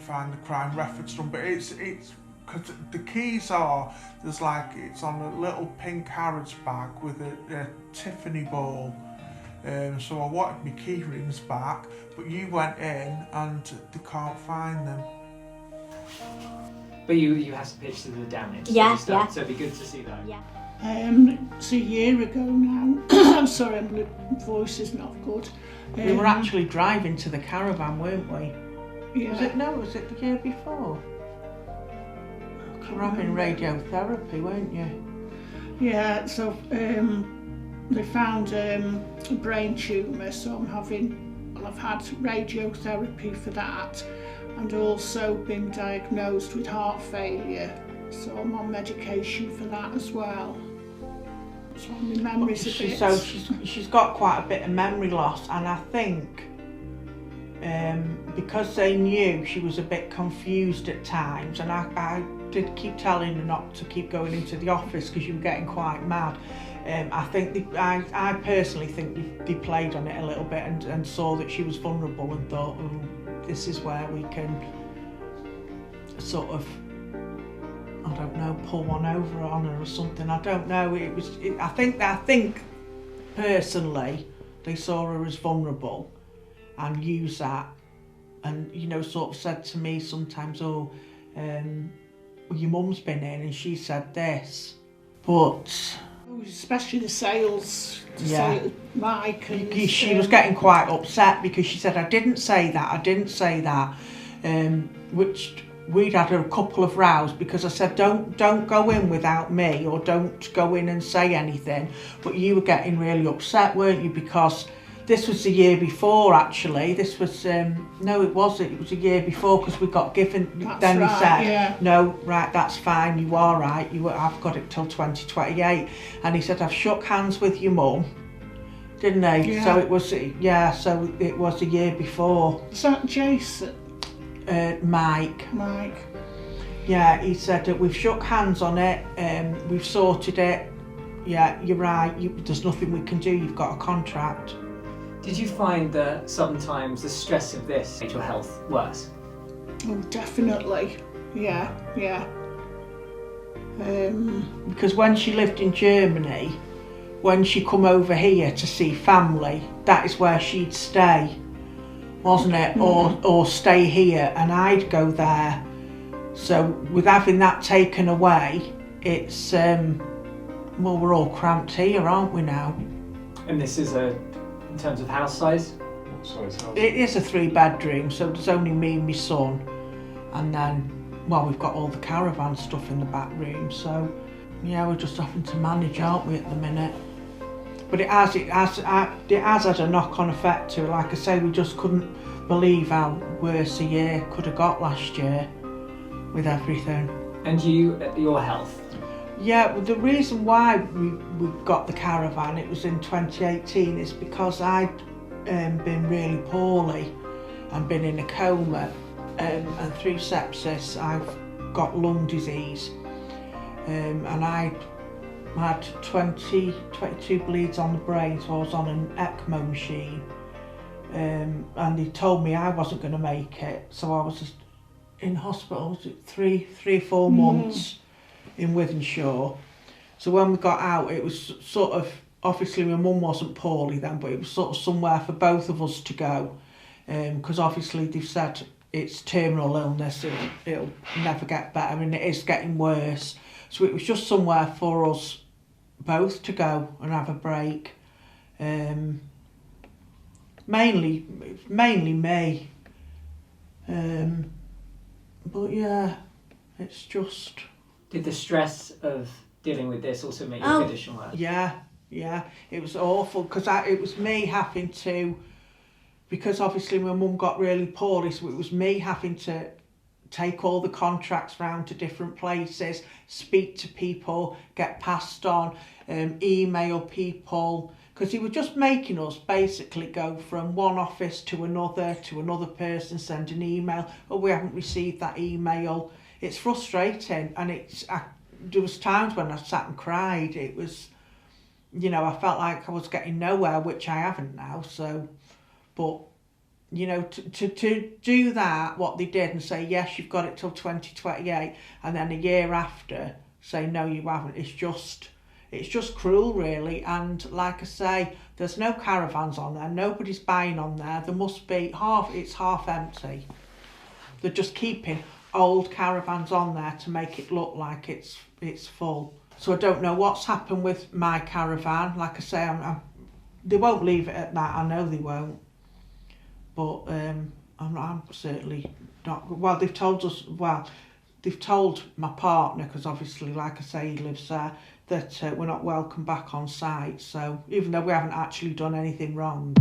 find the crime reference number. It's because the keys are, there's like, it's on a little pink Harrods bag with a Tiffany ball. So I wanted my key rings back, but you went in and they can't find them. But you have some pictures of the damage. Yeah, so yeah. So it'd be good to see that. Yeah. It's a year ago now. I'm sorry, my voice is not good. We were actually driving to the caravan, weren't we? Yeah. Was it the year before? You were having radiotherapy, weren't you? Yeah, so they found a brain tumour, so I've had radiotherapy for that, and also been diagnosed with heart failure, so I'm on medication for that as well. So my memory's a bit... So she's got quite a bit of memory loss, and I think because they knew she was a bit confused at times, and I did keep telling her not to keep going into the office because you were getting quite mad. I think I personally think they played on it a little bit and saw that she was vulnerable and thought, oh, this is where we can sort of, I don't know, pull one over on her or something. I don't know. I think personally they saw her as vulnerable and used that, and sort of said to me sometimes, oh, your mum's been in and she said this, but especially the sales, Mike. And she was getting quite upset because she said, I didn't say that, which we'd had a couple of rows because I said, don't go in without me, or don't go in and say anything. But you were getting really upset, weren't you? Because this was the year before, actually. This was, no, it wasn't. It was a year before because we got given. That's then right, he said, yeah. no, right, that's fine. You are right. I've got it till 2028. And he said, I've shook hands with your mum, didn't he? Yeah. So it was, so it was a year before. Is that Jason? Mike. Yeah, he said that we've shook hands on it, we've sorted it. Yeah, you're right. There's nothing we can do. You've got a contract. Did you find that sometimes the stress of this made your health worse? Oh, definitely. Yeah. Because when she lived in Germany, when she come over here to see family, that is where she'd stay, wasn't it? Or stay here, and I'd go there. So with having that taken away, it's well, we're all cramped here, aren't we now? And this is in terms of house size? It is a 3-bedroom, so there's only me and my son, and then, well, we've got all the caravan stuff in the back room, so yeah, we're just having to manage, aren't we, at the minute? But it has had a knock-on effect to it. Like I say, we just couldn't believe how worse a year could have got last year with everything. And your health? Yeah, well, the reason why we got the caravan, it was in 2018, is because I'd been really poorly and been in a coma, and through sepsis I've got lung disease, and I had 22 bleeds on the brain, so I was on an ECMO machine, and they told me I wasn't going to make it, so I was just in hospital, was it 3 or 4 months in Wythenshawe. So when we got out, it was sort of, obviously my mum wasn't poorly then, but it was sort of somewhere for both of us to go, because obviously they've said it's terminal illness, it'll never get better, and it is getting worse. So it was just somewhere for us both to go and have a break. Mainly me. But yeah, it's just... Did the stress of dealing with this also make your condition worse? Yeah, it was awful because it was me having to, because obviously my mum got really poorly, so it was me having to take all the contracts round to different places, speak to people, get passed on, email people, because he was just making us basically go from one office to another person, send an email, oh, we haven't received that email. It's frustrating, and there was times when I sat and cried. It was, I felt like I was getting nowhere, which I haven't now, so, but You know, to do that, what they did, and say, yes, you've got it till 2028, and then a year after say, no, you haven't, it's just cruel, really. And like I say, there's no caravans on there, nobody's buying on there. There must be it's half empty. They're just keeping old caravans on there to make it look like it's full. So I don't know what's happened with my caravan. Like I say, they won't leave it at that, I know they won't. But I'm certainly not. Well, they've told my partner, because obviously, like I say, he lives there, that we're not welcome back on site. So even though we haven't actually done anything wrong.